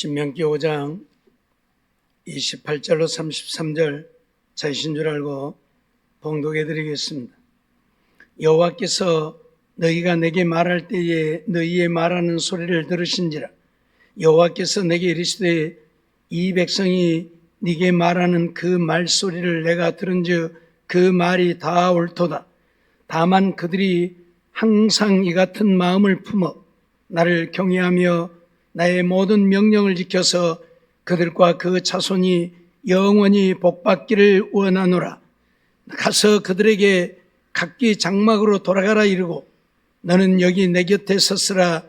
신명기 5장 28절로 33절 자신 줄 알고 봉독해 드리겠습니다. 여호와께서 너희가 내게 말할 때에 너희의 말하는 소리를 들으신지라. 여호와께서 내게 이르시되 이 백성이 네게 말하는 그 말소리를 내가 들은즉 그 말이 다 옳도다. 다만 그들이 항상 이 같은 마음을 품어 나를 경외하며 나의 모든 명령을 지켜서 그들과 그 자손이 영원히 복받기를 원하노라. 가서 그들에게 각기 장막으로 돌아가라 이르고 너는 여기 내 곁에 섰으라.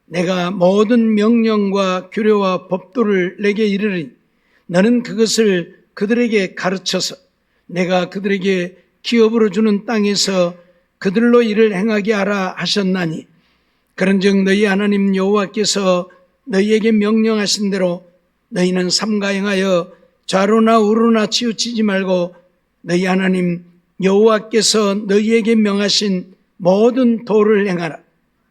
내가 모든 명령과 규례와 법도를 내게 이르리니 너는 그것을 그들에게 가르쳐서 내가 그들에게 기업으로 주는 땅에서 그들로 이를 행하게 하라 하셨나니 그런즉 너희 하나님 여호와께서 너희에게 명령하신 대로 너희는 삼가 행하여 좌로나 우로나 치우치지 말고 너희 하나님 여호와께서 너희에게 명하신 모든 도를 행하라.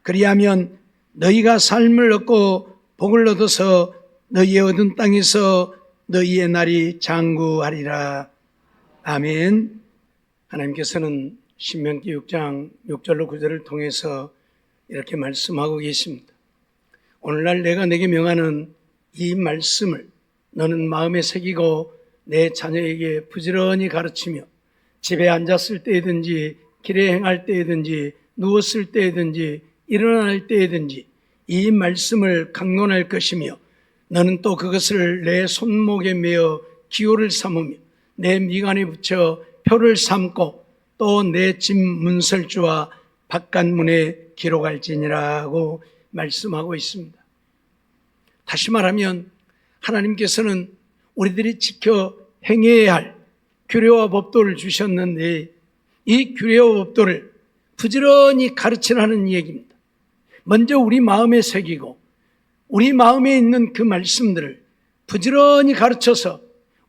그리하면 너희가 삶을 얻고 복을 얻어서 너희의 얻은 땅에서 너희의 날이 장구하리라. 아멘. 하나님께서는 신명기 6장 6절로 9절을 통해서 이렇게 말씀하고 계십니다. 오늘날 내가 내게 명하는 이 말씀을 너는 마음에 새기고 내 자녀에게 부지런히 가르치며 집에 앉았을 때든지 길에 행할 때든지 누웠을 때든지 일어날 때든지 이 말씀을 강론할 것이며 너는 또 그것을 내 손목에 매어 기호를 삼으며 내 미간에 붙여 표를 삼고 또 내 집 문설주와 바깥문에 기록할지니라고 말씀하고 있습니다. 다시 말하면 하나님께서는 우리들이 지켜 행해야 할 규례와 법도를 주셨는데 이 규례와 법도를 부지런히 가르치라는 얘기입니다. 먼저 우리 마음에 새기고 우리 마음에 있는 그 말씀들을 부지런히 가르쳐서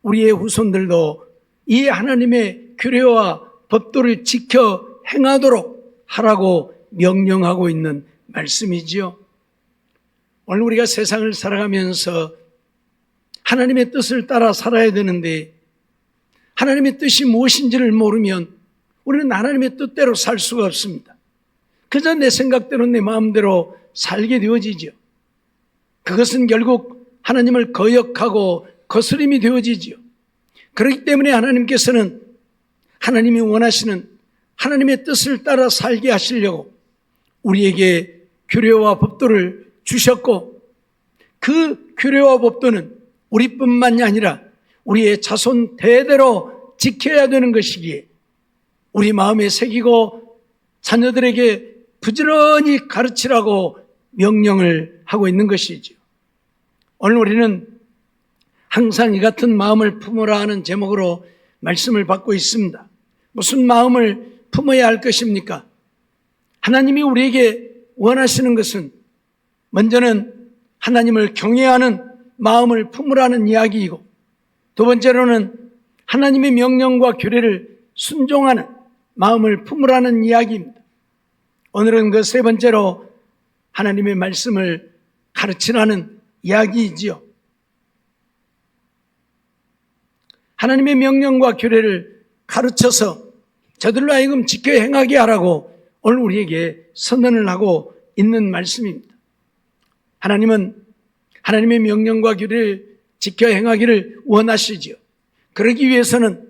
우리의 후손들도 이 하나님의 규례와 법도를 지켜 행하도록 하라고 명령하고 있는 말씀이지요. 오늘 우리가 세상을 살아가면서 하나님의 뜻을 따라 살아야 되는데 하나님의 뜻이 무엇인지를 모르면 우리는 하나님의 뜻대로 살 수가 없습니다. 그저 내 생각대로 내 마음대로 살게 되어지죠. 그것은 결국 하나님을 거역하고 거스림이 되어지죠. 그렇기 때문에 하나님께서는 하나님이 원하시는 하나님의 뜻을 따라 살게 하시려고 우리에게 규례와 법도를 주셨고 그 규례와 법도는 우리뿐만이 아니라 우리의 자손 대대로 지켜야 되는 것이기에 우리 마음에 새기고 자녀들에게 부지런히 가르치라고 명령을 하고 있는 것이죠. 오늘 우리는 항상 이 같은 마음을 품으라 하는 제목으로 말씀을 받고 있습니다. 무슨 마음을 품어야 할 것입니까? 하나님이 우리에게 원하시는 것은 먼저는 하나님을 경외하는 마음을 품으라는 이야기이고 두 번째로는 하나님의 명령과 규례를 순종하는 마음을 품으라는 이야기입니다. 오늘은 그 세 번째로 하나님의 말씀을 가르치라는 이야기이지요. 하나님의 명령과 규례를 가르쳐서 저들로 하여금 지켜 행하게 하라고 오늘 우리에게 선언을 하고 있는 말씀입니다. 하나님은 하나님의 명령과 규례를 지켜 행하기를 원하시지요. 그러기 위해서는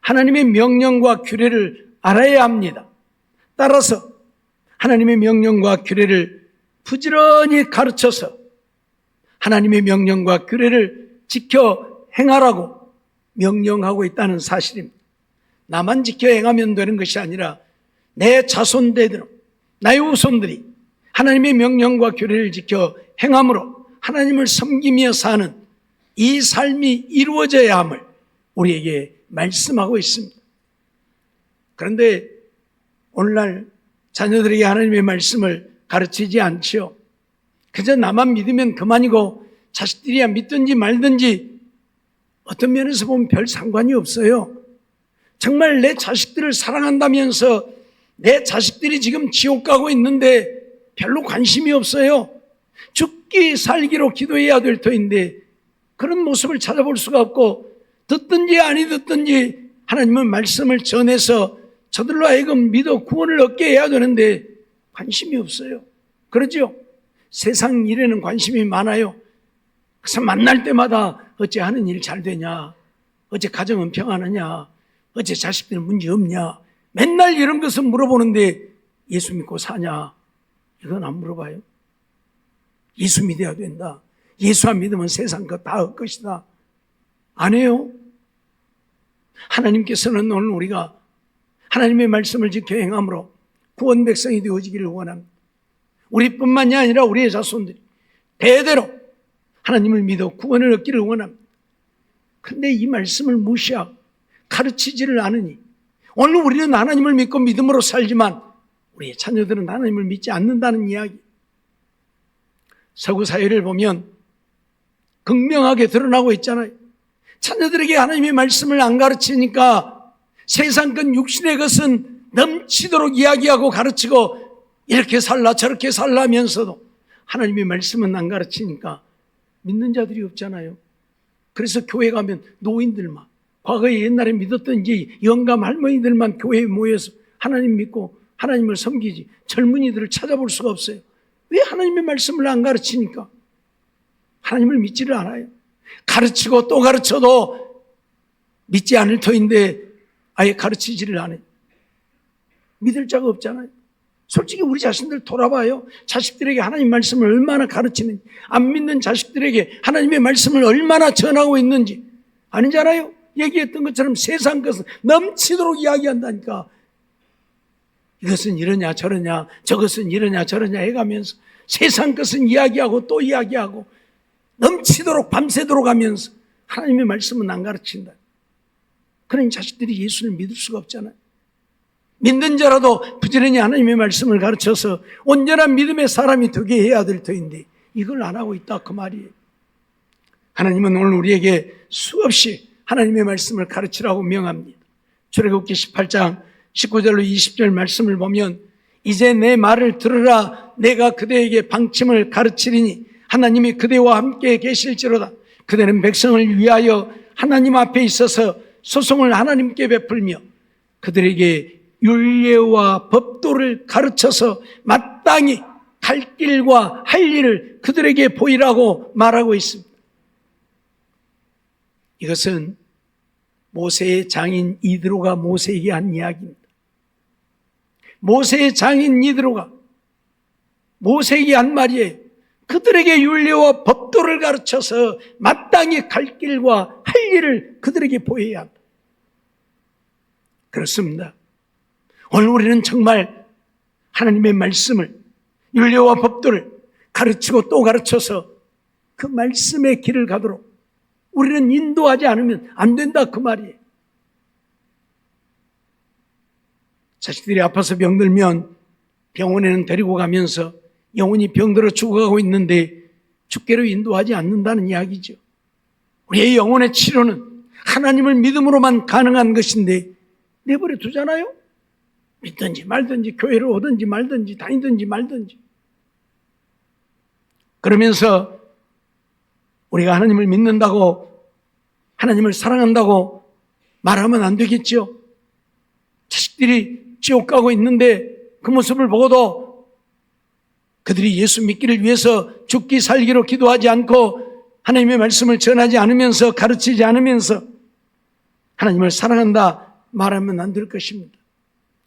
하나님의 명령과 규례를 알아야 합니다. 따라서 하나님의 명령과 규례를 부지런히 가르쳐서 하나님의 명령과 규례를 지켜 행하라고 명령하고 있다는 사실입니다. 나만 지켜 행하면 되는 것이 아니라 내 자손 대대로 나의 후손들이 하나님의 명령과 규례를 지켜 행함으로 하나님을 섬기며 사는 이 삶이 이루어져야 함을 우리에게 말씀하고 있습니다. 그런데 오늘날 자녀들에게 하나님의 말씀을 가르치지 않지요. 그저 나만 믿으면 그만이고 자식들이야 믿든지 말든지 어떤 면에서 보면 별 상관이 없어요. 정말 내 자식들을 사랑한다면서 내 자식들이 지금 지옥 가고 있는데 별로 관심이 없어요. 죽기 살기로 기도해야 될 터인데 그런 모습을 찾아볼 수가 없고, 듣든지 아니 듣든지 하나님의 말씀을 전해서 저들로 하여금 믿어 구원을 얻게 해야 되는데 관심이 없어요. 그러죠? 세상 일에는 관심이 많아요. 그래서 만날 때마다 어째 하는 일 잘 되냐, 어째 가정은 평안하냐, 어째 자식들은 문제 없냐, 맨날 이런 것을 물어보는데 예수 믿고 사냐? 이건 안 물어봐요. 예수 믿어야 된다. 예수 안 믿으면 세상 것 다 헛것이다. 안 해요. 하나님께서는 오늘 우리가 하나님의 말씀을 지켜 행함으로 구원 백성이 되어지기를 원합니다. 우리뿐만이 아니라 우리의 자손들이 대대로 하나님을 믿어 구원을 얻기를 원합니다. 그런데 이 말씀을 무시하고 가르치지를 않으니 오늘 우리는 하나님을 믿고 믿음으로 살지만 우리의 자녀들은 하나님을 믿지 않는다는 이야기. 서구 사회를 보면 극명하게 드러나고 있잖아요. 자녀들에게 하나님의 말씀을 안 가르치니까 세상 것 육신의 것은 넘치도록 이야기하고 가르치고 이렇게 살라 저렇게 살라 하면서도 하나님의 말씀은 안 가르치니까 믿는 자들이 없잖아요. 그래서 교회 가면 노인들만, 과거에 옛날에 믿었던 이제 영감 할머니들만 교회에 모여서 하나님 믿고 하나님을 섬기지 젊은이들을 찾아볼 수가 없어요. 왜 하나님의 말씀을 안 가르치니까? 하나님을 믿지를 않아요. 가르치고 또 가르쳐도 믿지 않을 터인데 아예 가르치지를 않아요. 믿을 자가 없잖아요. 솔직히 우리 자신들 돌아봐요. 자식들에게 하나님 말씀을 얼마나 가르치는지, 안 믿는 자식들에게 하나님의 말씀을 얼마나 전하고 있는지 아니잖아요. 얘기했던 것처럼 세상 것은 넘치도록 이야기한다니까. 이것은 이러냐 저러냐, 저것은 이러냐 저러냐 해가면서 세상 것은 이야기하고 또 이야기하고 넘치도록 밤새도록 하면서 하나님의 말씀은 안 가르친다. 그러니 자식들이 예수를 믿을 수가 없잖아요. 믿는 자라도 부지런히 하나님의 말씀을 가르쳐서 온전한 믿음의 사람이 되게 해야 될 터인데 이걸 안 하고 있다 그 말이에요. 하나님은 오늘 우리에게 수없이 하나님의 말씀을 가르치라고 명합니다. 출애굽기 18장 19절로 20절 말씀을 보면 이제 내 말을 들으라. 내가 그대에게 방침을 가르치리니 하나님이 그대와 함께 계실지로다. 그대는 백성을 위하여 하나님 앞에 있어서 소송을 하나님께 베풀며 그들에게 율례와 법도를 가르쳐서 마땅히 갈 길과 할 일을 그들에게 보이라고 말하고 있습니다. 이것은 모세의 장인 이드로가 모세에게 한 이야기입니다. 모세의 장인 이드로가 모세에게 한 말이에요. 그들에게 율례와 법도를 가르쳐서 마땅히 갈 길과 할 일을 그들에게 보여야 한다. 그렇습니다. 오늘 우리는 정말 하나님의 말씀을, 율례와 법도를 가르치고 또 가르쳐서 그 말씀의 길을 가도록 우리는 인도하지 않으면 안 된다 그 말이에요. 자식들이 아파서 병들면 병원에는 데리고 가면서 영혼이 병들어 죽어가고 있는데 죽게로 인도하지 않는다는 이야기죠. 우리의 영혼의 치료는 하나님을 믿음으로만 가능한 것인데 내버려 두잖아요. 믿든지 말든지 교회를 오든지 말든지 다니든지 말든지. 그러면서 우리가 하나님을 믿는다고 하나님을 사랑한다고 말하면 안 되겠죠. 자식들이 지옥 가고 있는데 그 모습을 보고도 그들이 예수 믿기를 위해서 죽기 살기로 기도하지 않고 하나님의 말씀을 전하지 않으면서 가르치지 않으면서 하나님을 사랑한다 말하면 안 될 것입니다.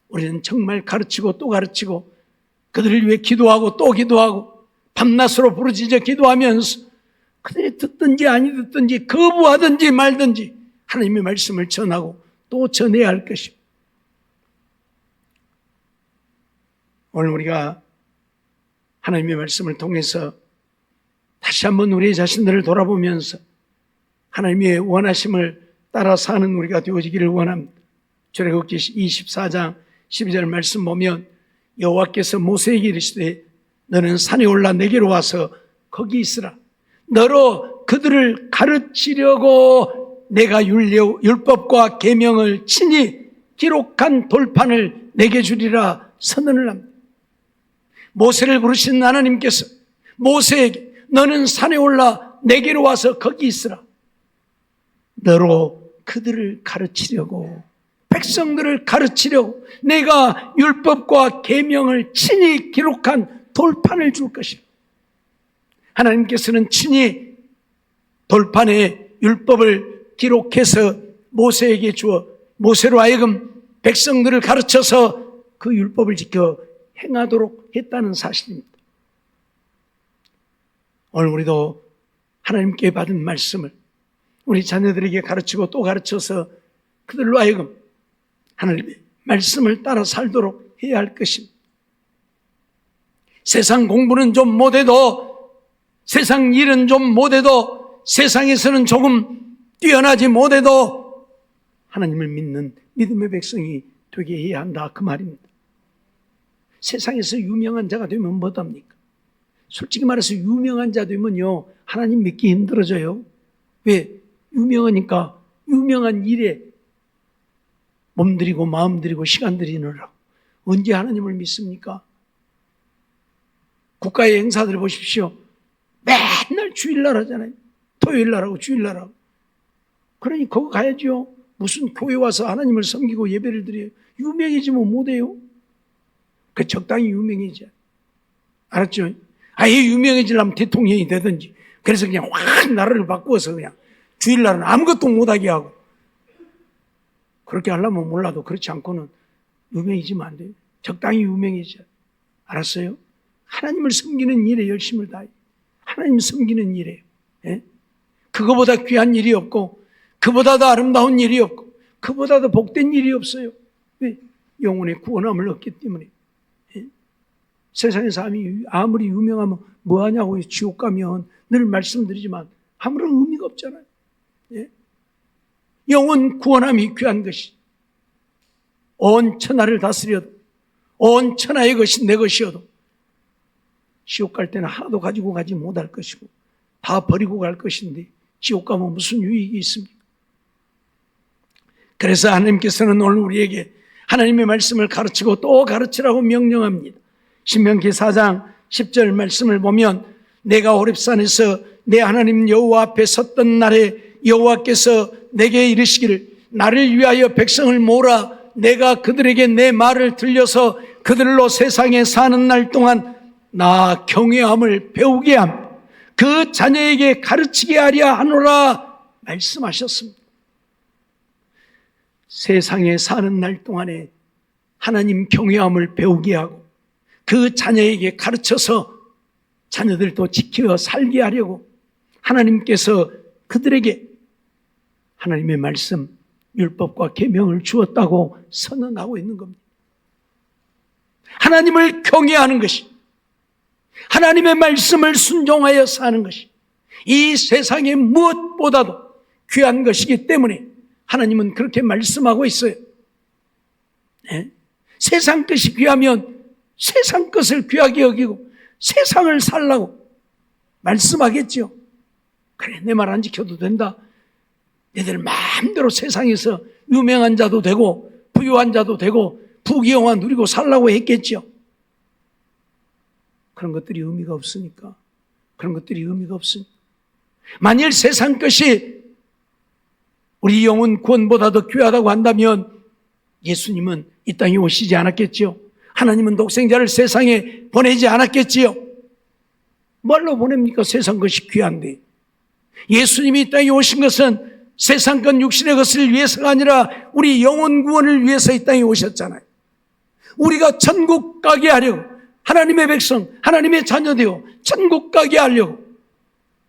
우리는 정말 가르치고 또 가르치고 그들을 위해 기도하고 또 기도하고 밤낮으로 부르짖어 기도하면서 그들이 듣든지 아니 듣든지 거부하든지 말든지 하나님의 말씀을 전하고 또 전해야 할 것입니다. 오늘 우리가 하나님의 말씀을 통해서 다시 한번 우리 자신들을 돌아보면서 하나님의 원하심을 따라 사는 우리가 되어지기를 원합니다. 출애굽기 24장 12절 말씀 보면 여호와께서 모세에게 이르시되 너는 산에 올라 내게로 와서 거기 있으라. 너로 그들을 가르치려고 내가 율법과 계명을 친히 기록한 돌판을 내게 주리라 선언을 합니다. 모세를 부르신 하나님께서 모세에게 너는 산에 올라 내게로 와서 거기 있으라. 너로 그들을 가르치려고, 백성들을 가르치려고 내가 율법과 계명을 친히 기록한 돌판을 줄 것이라. 하나님께서는 친히 돌판에 율법을 기록해서 모세에게 주어 모세로 하여금 백성들을 가르쳐서 그 율법을 지켜 행하도록 했다는 사실입니다. 오늘 우리도 하나님께 받은 말씀을 우리 자녀들에게 가르치고 또 가르쳐서 그들로 하여금 하나님의 말씀을 따라 살도록 해야 할 것입니다. 세상 공부는 좀 못해도, 세상 일은 좀 못해도, 세상에서는 조금 뛰어나지 못해도 하나님을 믿는 믿음의 백성이 되게 해야 한다, 그 말입니다. 세상에서 유명한 자가 되면 뭐답니까? 솔직히 말해서 유명한 자 되면요, 하나님 믿기 힘들어져요. 왜? 유명하니까 유명한 일에 몸들이고 마음들이고 시간 들이느라고. 언제 하나님을 믿습니까? 국가의 행사들 보십시오. 맨날 주일날 하잖아요. 토요일날 하고 주일날 하고. 그러니 거기 가야죠. 무슨 교회 와서 하나님을 섬기고 예배를 드려요. 유명해지면 못해요. 그 적당히 유명해져. 알았죠? 아예 유명해지려면 대통령이 되든지, 그래서 그냥 확 나라를 바꾸어서 그냥 주일날은 아무것도 못하게 하고, 그렇게 하려면 몰라도 그렇지 않고는 유명해지면 안 돼요. 적당히 유명해져. 알았어요? 하나님을 섬기는 일에 열심을 다해. 하나님 섬기는 일에. 예? 그거보다 귀한 일이 없고, 그보다 더 아름다운 일이 없고, 그보다 더 복된 일이 없어요. 왜? 영혼의 구원함을 얻기 때문에. 예? 세상의 삶이 아무리 유명하면 뭐하냐고 지옥 가면 늘 말씀드리지만 아무런 의미가 없잖아요. 예? 영혼 구원함이 귀한 것이, 온 천하를 다스려도, 온 천하의 것이 내 것이어도 지옥 갈 때는 하나도 가지고 가지 못할 것이고 다 버리고 갈 것인데 지옥 가면 무슨 유익이 있습니까? 그래서 하나님께서는 오늘 우리에게 하나님의 말씀을 가르치고 또 가르치라고 명령합니다. 신명기 4장 10절 말씀을 보면, 내가 호렙산에서 내 하나님 여호와 앞에 섰던 날에 여호와께서 내게 이르시기를, 나를 위하여 백성을 모으라. 내가 그들에게 내 말을 들려서 그들로 세상에 사는 날 동안 나 경외함을 배우게 함, 그 자녀에게 가르치게 하려 하노라 말씀하셨습니다. 세상에 사는 날 동안에 하나님 경외함을 배우게 하고 그 자녀에게 가르쳐서 자녀들도 지켜 살게 하려고 하나님께서 그들에게 하나님의 말씀, 율법과 계명을 주었다고 선언하고 있는 겁니다. 하나님을 경외하는 것이, 하나님의 말씀을 순종하여 사는 것이 이 세상의 무엇보다도 귀한 것이기 때문에 하나님은 그렇게 말씀하고 있어요. 네? 세상 것이 귀하면 세상 것을 귀하게 여기고 세상을 살라고 말씀하겠죠. 그래, 내 말 안 지켜도 된다. 너희들 마음대로 세상에서 유명한 자도 되고 부유한 자도 되고 부귀영화 누리고 살라고 했겠죠. 그런 것들이 의미가 없으니까. 그런 것들이 의미가 없으니까. 만일 세상 것이 우리 영혼 구원보다 더 귀하다고 한다면 예수님은 이 땅에 오시지 않았겠죠. 하나님은 독생자를 세상에 보내지 않았겠지요. 뭘로 보냅니까? 세상 것이 귀한데. 예수님이 이 땅에 오신 것은 세상 것 육신의 것을 위해서가 아니라 우리 영혼 구원을 위해서 이 땅에 오셨잖아요. 우리가 천국 가게 하려고, 하나님의 백성, 하나님의 자녀 되어 천국 가게 하려고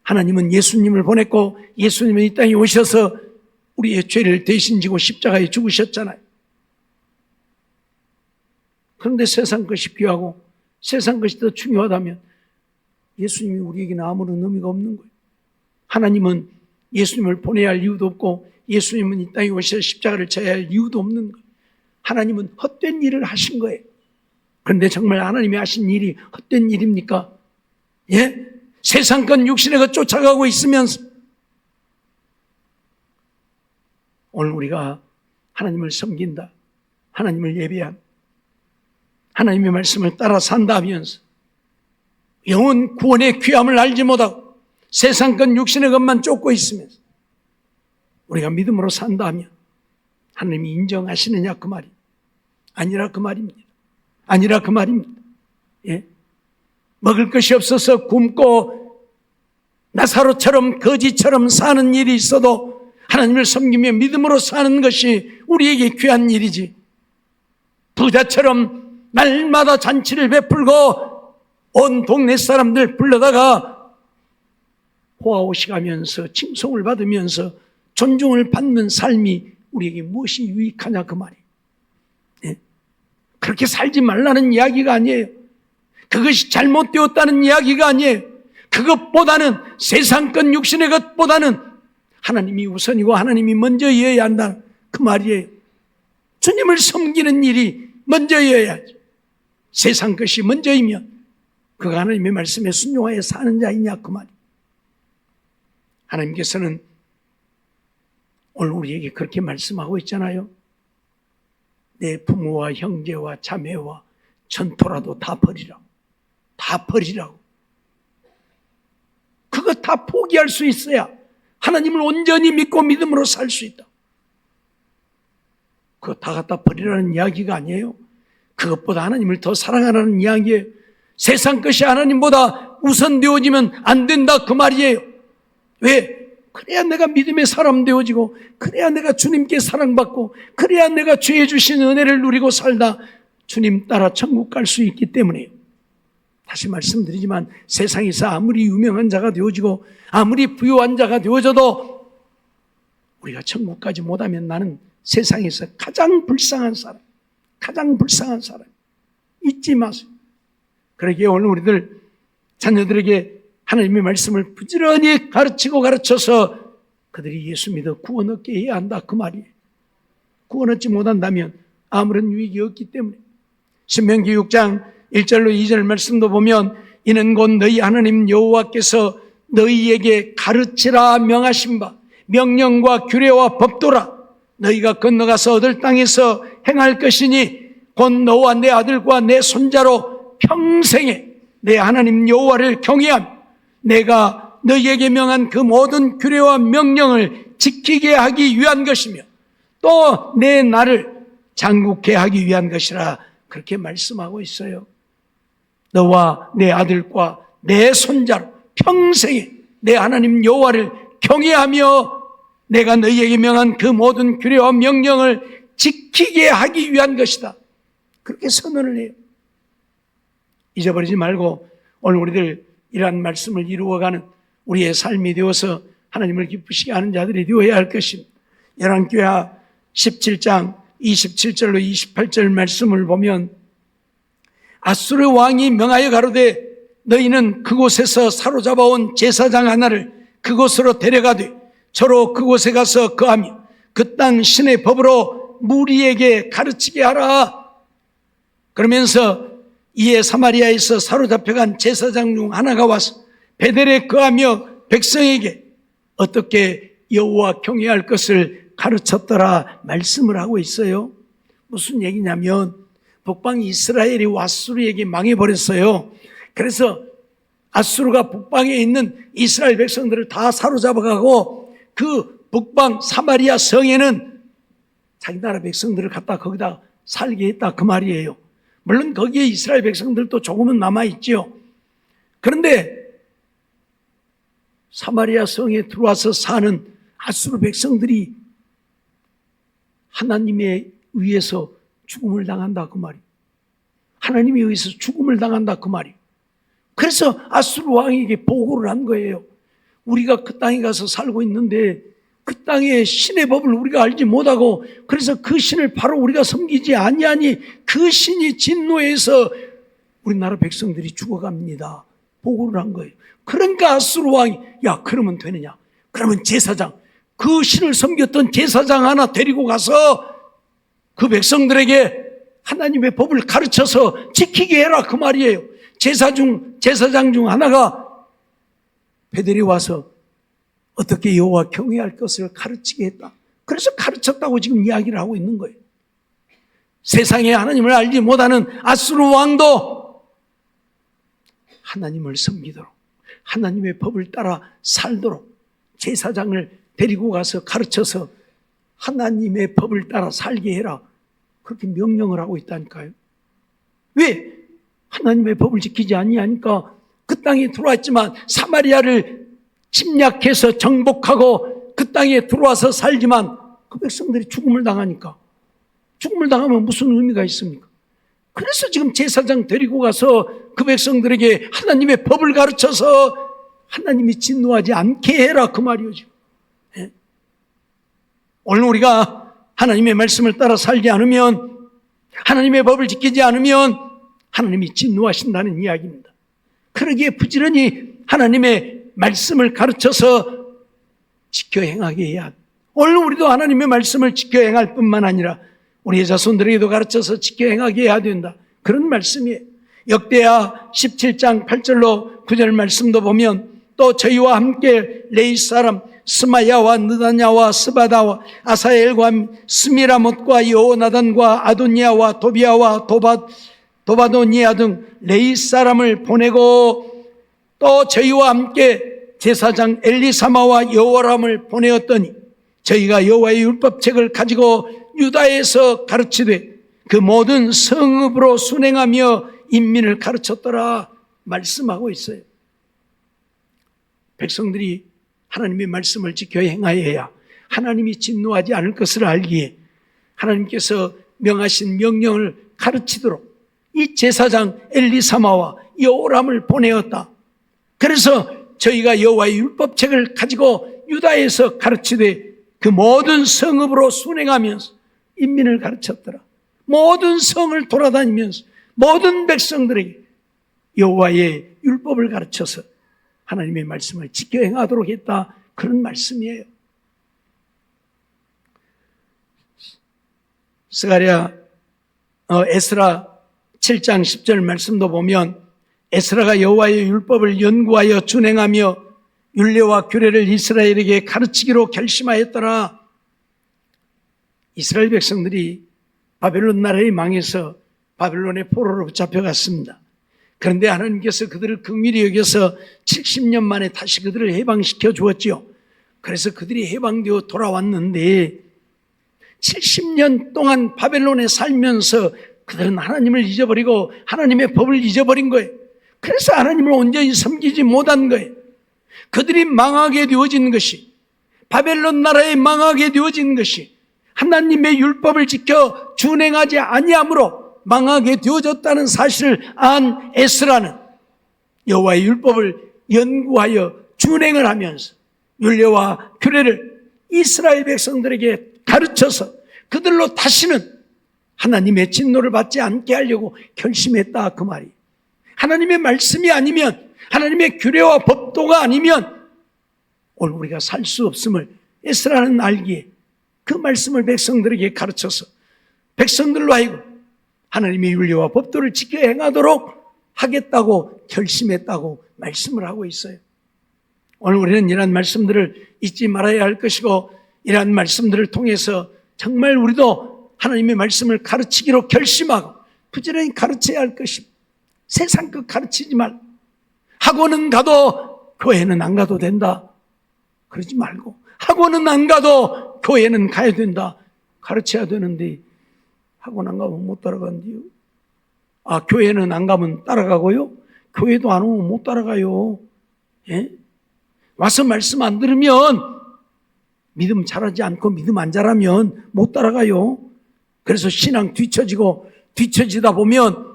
하나님은 예수님을 보냈고, 예수님은 이 땅에 오셔서 우리의 죄를 대신 지고 십자가에 죽으셨잖아요. 그런데 세상 것이 귀하고 세상 것이 더 중요하다면 예수님이 우리에게는 아무런 의미가 없는 거예요. 하나님은 예수님을 보내야 할 이유도 없고 예수님은 이 땅에 오셔서 십자가를 져야 할 이유도 없는 거예요. 하나님은 헛된 일을 하신 거예요. 그런데 정말 하나님이 하신 일이 헛된 일입니까? 예? 세상 것 육신의 것 쫓아가고 있으면서 오늘 우리가 하나님을 섬긴다, 하나님을 예배한, 하나님의 말씀을 따라 산다 하면서 영혼 구원의 귀함을 알지 못하고 세상 것 육신의 것만 쫓고 있으면서 우리가 믿음으로 산다면 하나님이 인정하시느냐 그 말이 아니라 그 말입니다. 아니라 그 말입니다. 예? 먹을 것이 없어서 굶고 나사로처럼 거지처럼 사는 일이 있어도 하나님을 섬기며 믿음으로 사는 것이 우리에게 귀한 일이지, 부자처럼 날마다 잔치를 베풀고 온 동네 사람들 불러다가 호화호식하면서 칭송을 받으면서 존중을 받는 삶이 우리에게 무엇이 유익하냐 그 말이에요. 예? 그렇게 살지 말라는 이야기가 아니에요. 그것이 잘못되었다는 이야기가 아니에요. 그것보다는 세상 것 육신의 것보다는 하나님이 우선이고 하나님이 먼저여야 한다 그 말이에요. 주님을 섬기는 일이 먼저여야지. 세상 것이 먼저이면 그가 하나님의 말씀에 순종하여 사는 자이냐 그 말이에요. 하나님께서는 오늘 우리에게 그렇게 말씀하고 있잖아요. 내 부모와 형제와 자매와 전토라도 다 버리라고. 다 버리라고. 그거 다 포기할 수 있어야 하나님을 온전히 믿고 믿음으로 살 수 있다. 그거 다 갖다 버리라는 이야기가 아니에요. 그것보다 하나님을 더 사랑하라는 이야기예요. 세상 것이 하나님보다 우선되어지면 안 된다 그 말이에요. 왜? 그래야 내가 믿음의 사람 되어지고, 그래야 내가 주님께 사랑받고, 그래야 내가 주의 주신 은혜를 누리고 살다 주님 따라 천국 갈 수 있기 때문에요. 다시 말씀드리지만 세상에서 아무리 유명한 자가 되어지고 아무리 부유한 자가 되어져도 우리가 천국 가지 못하면 나는 세상에서 가장 불쌍한 사람, 가장 불쌍한 사람 잊지 마세요. 그러기에 오늘 우리들 자녀들에게 하나님의 말씀을 부지런히 가르치고 가르쳐서 그들이 예수 믿어 구원 얻게 해야 한다 그 말이에요. 구원 얻지 못한다면 아무런 유익이 없기 때문에 신명기 6장 1절로 2절 말씀도 보면 이는 곧 너희 하나님 여호와께서 너희에게 가르치라 명하신 바 명령과 규례와 법도라 너희가 건너가서 얻을 땅에서 행할 것이니 곧 너와 내 아들과 내 손자로 평생에 내 하나님 여호와를 경외하며 내가 너희에게 명한 그 모든 규례와 명령을 지키게 하기 위한 것이며 또 내 나를 장국케 하기 위한 것이라 그렇게 말씀하고 있어요. 너와 내 아들과 내 손자로 평생에 내 하나님 여호와를 경외하며 내가 너희에게 명한 그 모든 규례와 명령을 지키게 하기 위한 것이다. 그렇게 선언을 해요. 잊어버리지 말고 오늘 우리들 이러한 말씀을 이루어가는 우리의 삶이 되어서 하나님을 기쁘시게 하는 자들이 되어야 할 것입니다. 열왕기하 17장 27절로 28절 말씀을 보면 아수르 왕이 명하여 가로되 너희는 그곳에서 사로잡아온 제사장 하나를 그곳으로 데려가되 저로 그곳에 가서 거하며 그 땅 신의 법으로 무리에게 가르치게 하라. 그러면서 이에 사마리아에서 사로잡혀간 제사장 중 하나가 와서 베델에 거하며 백성에게 어떻게 여호와 경외할 것을 가르쳤더라 말씀을 하고 있어요. 무슨 얘기냐면 북방 이스라엘이 아수르에게 망해버렸어요. 그래서 아수르가 북방에 있는 이스라엘 백성들을 다 사로잡아가고 그 북방 사마리아 성에는 자기 나라 백성들을 갖다 거기다 살게 했다 그 말이에요. 물론 거기에 이스라엘 백성들도 조금은 남아있죠. 그런데 사마리아 성에 들어와서 사는 아수르 백성들이 하나님에 의해서 죽음을 당한다 그 말이에요. 하나님에 의해서 죽음을 당한다 그 말이에요. 그래서 아수르 왕에게 보고를 한 거예요. 우리가 그 땅에 가서 살고 있는데 그 땅의 신의 법을 우리가 알지 못하고 그래서 그 신을 바로 우리가 섬기지 아니하니 그 신이 진노해서 우리나라 백성들이 죽어갑니다. 보고를 한 거예요. 그러니까 아수르 왕이 야 그러면 되느냐? 그러면 제사장 그 신을 섬겼던 제사장 하나 데리고 가서 그 백성들에게 하나님의 법을 가르쳐서 지키게 해라 그 말이에요. 제사장 중 하나가 베델에 와서 어떻게 여호와 경외할 것을 가르치게 했다. 그래서 가르쳤다고 지금 이야기를 하고 있는 거예요. 세상에 하나님을 알지 못하는 아수르 왕도 하나님을 섬기도록, 하나님의 법을 따라 살도록 제사장을 데리고 가서 가르쳐서 하나님의 법을 따라 살게 해라, 그렇게 명령을 하고 있다니까요. 왜? 하나님의 법을 지키지 아니하니까. 그 땅에 들어왔지만 사마리아를 침략해서 정복하고 그 땅에 들어와서 살지만 그 백성들이 죽음을 당하니까. 죽음을 당하면 무슨 의미가 있습니까? 그래서 지금 제사장 데리고 가서 그 백성들에게 하나님의 법을 가르쳐서 하나님이 진노하지 않게 해라, 그 말이요 지금. 예? 오늘 우리가 하나님의 말씀을 따라 살지 않으면, 하나님의 법을 지키지 않으면 하나님이 진노하신다는 이야기입니다. 그러기에 부지런히 하나님의 말씀을 가르쳐서 지켜 행하게 해야 합니다. 오늘 우리도 하나님의 말씀을 지켜 행할 뿐만 아니라 우리의 자손들에게도 가르쳐서 지켜 행하게 해야 된다, 그런 말씀이에요. 역대하 17장 8절로 9절 말씀도 보면, 또 저희와 함께 레위 사람 스마야와 느다냐와 스바다와 아사엘과 스미라못과 여호나단과 아도니아와 도비아와 도바도니아 등 레위 사람을 보내고, 또 저희와 함께 제사장 엘리사마와 여호람을 보내었더니 저희가 여호와의 율법책을 가지고 유다에서 가르치되 그 모든 성읍으로 순행하며 인민을 가르쳤더라 말씀하고 있어요. 백성들이 하나님의 말씀을 지켜 행하여야 하나님이 진노하지 않을 것을 알기에 하나님께서 명하신 명령을 가르치도록 이 제사장 엘리사마와 여호람을 보내었다. 그래서 저희가 여호와의 율법책을 가지고 유다에서 가르치되 그 모든 성읍으로 순행하면서 인민을 가르쳤더라. 모든 성을 돌아다니면서 모든 백성들에게 여호와의 율법을 가르쳐서 하나님의 말씀을 지켜 행하도록 했다, 그런 말씀이에요. 에스라 7장 10절 말씀도 보면, 에스라가 여호와의 율법을 연구하여 준행하며 율례와 규례를 이스라엘에게 가르치기로 결심하였더라. 이스라엘 백성들이 바벨론 나라에 망해서 바벨론의 포로로 잡혀갔습니다. 그런데 하나님께서 그들을 긍휼히 여겨서 70년 만에 다시 그들을 해방시켜 주었지요. 그래서 그들이 해방되어 돌아왔는데 70년 동안 바벨론에 살면서 그들은 하나님을 잊어버리고 하나님의 법을 잊어버린 거예요. 그래서 하나님을 온전히 섬기지 못한 거예요. 그들이 망하게 되어진 것이, 바벨론 나라에 망하게 되어진 것이 하나님의 율법을 지켜 준행하지 아니함으로 망하게 되어졌다는 사실을 안 에스라는 여호와의 율법을 연구하여 준행을 하면서 율례와 규례를 이스라엘 백성들에게 가르쳐서 그들로 다시는 하나님의 진노를 받지 않게 하려고 결심했다, 그 말이. 하나님의 말씀이 아니면, 하나님의 규례와 법도가 아니면 오늘 우리가 살 수 없음을 에스라는 알기에 그 말씀을 백성들에게 가르쳐서 백성들로 하여금 하나님의 율례와 법도를 지켜 행하도록 하겠다고 결심했다고 말씀을 하고 있어요. 오늘 우리는 이러한 말씀들을 잊지 말아야 할 것이고, 이러한 말씀들을 통해서 정말 우리도 하나님의 말씀을 가르치기로 결심하고 부지런히 가르쳐야 할 것입니다. 세상 것 가르치지 말고, 학원은 가도 교회는 안 가도 된다 그러지 말고, 학원은 안 가도 교회는 가야 된다, 가르쳐야 되는데 학원 안 가면 못 따라간대요. 아, 교회는 안 가면 따라가고요? 교회도 안 오면 못 따라가요. 예? 와서 말씀 안 들으면, 믿음 잘하지 않고 믿음 안 잘하면 못 따라가요. 그래서 신앙 뒤처지다 보면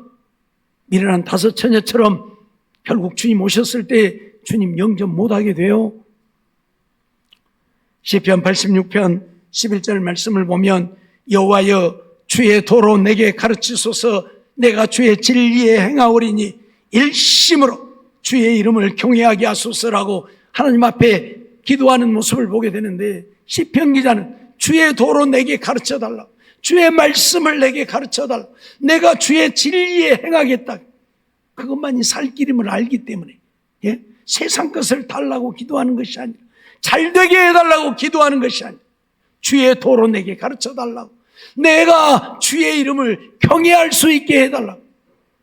미련한 다섯 처녀처럼 결국 주님 오셨을 때 주님 영접 못하게 돼요. 시편 86편 11절 말씀을 보면, 여호와여 주의 도로 내게 가르치소서. 내가 주의 진리에 행하오리니 일심으로 주의 이름을 경외하게 하소서라고 하나님 앞에 기도하는 모습을 보게 되는데, 시편 기자는 주의 도로 내게 가르쳐달라, 주의 말씀을 내게 가르쳐달라, 내가 주의 진리에 행하겠다, 그것만이 살 길임을 알기 때문에, 예? 세상 것을 달라고 기도하는 것이 아니라, 잘되게 해달라고 기도하는 것이 아니라 주의 도로 내게 가르쳐달라고, 내가 주의 이름을 경외할 수 있게 해달라고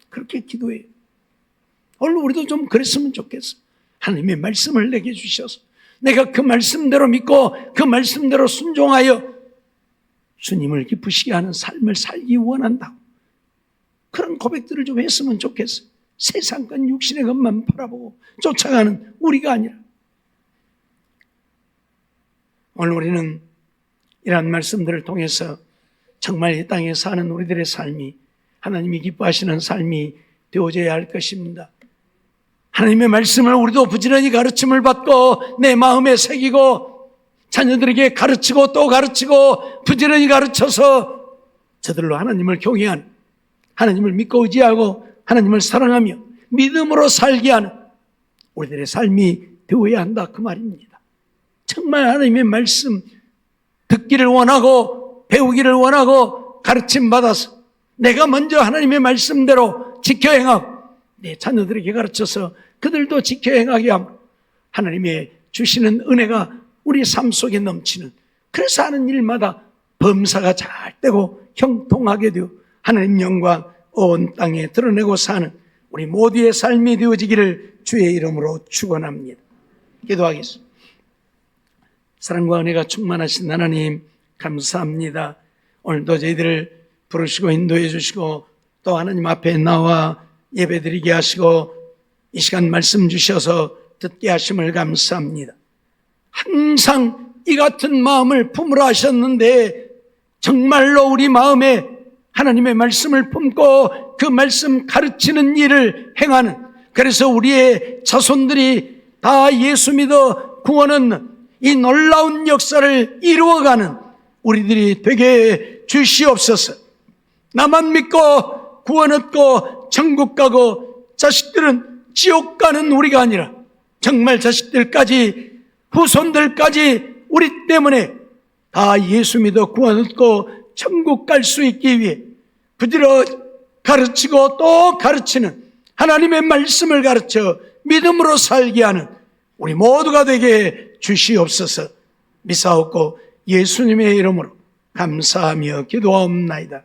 그렇게 기도해요. 오늘 우리도 좀 그랬으면 좋겠어. 하나님의 말씀을 내게 주셔서 내가 그 말씀대로 믿고 그 말씀대로 순종하여 주님을 기쁘시게 하는 삶을 살기 원한다고. 그런 고백들을 좀 했으면 좋겠어. 세상 것 육신의 것만 바라보고 쫓아가는 우리가 아니라. 오늘 우리는 이러한 말씀들을 통해서 정말 이 땅에 사는 우리들의 삶이 하나님이 기뻐하시는 삶이 되어져야 할 것입니다. 하나님의 말씀을 우리도 부지런히 가르침을 받고 내 마음에 새기고 자녀들에게 가르치고 또 가르치고 부지런히 가르쳐서 저들로 하나님을 경외하는, 하나님을 믿고 의지하고 하나님을 사랑하며 믿음으로 살게 하는 우리들의 삶이 되어야 한다, 그 말입니다. 정말 하나님의 말씀 듣기를 원하고 배우기를 원하고 가르침 받아서 내가 먼저 하나님의 말씀대로 지켜 행하고 내 자녀들에게 가르쳐서 그들도 지켜 행하게 함으로 하나님의 주시는 은혜가 우리 삶 속에 넘치는, 그래서 하는 일마다 범사가 잘 되고 형통하게 되어 하나님 영광 온 땅에 드러내고 사는 우리 모두의 삶이 되어지기를 주의 이름으로 축원합니다. 기도하겠습니다. 사랑과 은혜가 충만하신 하나님 감사합니다. 오늘도 저희들을 부르시고 인도해 주시고 또 하나님 앞에 나와 예배드리게 하시고 이 시간 말씀 주셔서 듣게 하심을 감사합니다. 항상 이 같은 마음을 품으라 하셨는데 정말로 우리 마음에 하나님의 말씀을 품고 그 말씀 가르치는 일을 행하는, 그래서 우리의 자손들이 다 예수 믿어 구원은 이 놀라운 역사를 이루어가는 우리들이 되게 주시옵소서. 나만 믿고 구원 얻고 천국 가고 자식들은 지옥 가는 우리가 아니라 정말 자식들까지 후손들까지 우리 때문에 다 예수 믿어 구원 얻고 천국 갈 수 있기 위해 부지런히 가르치고 또 가르치는, 하나님의 말씀을 가르쳐 믿음으로 살게 하는 우리 모두가 되게 주시옵소서. 미사옵고 예수님의 이름으로 감사하며 기도하옵나이다.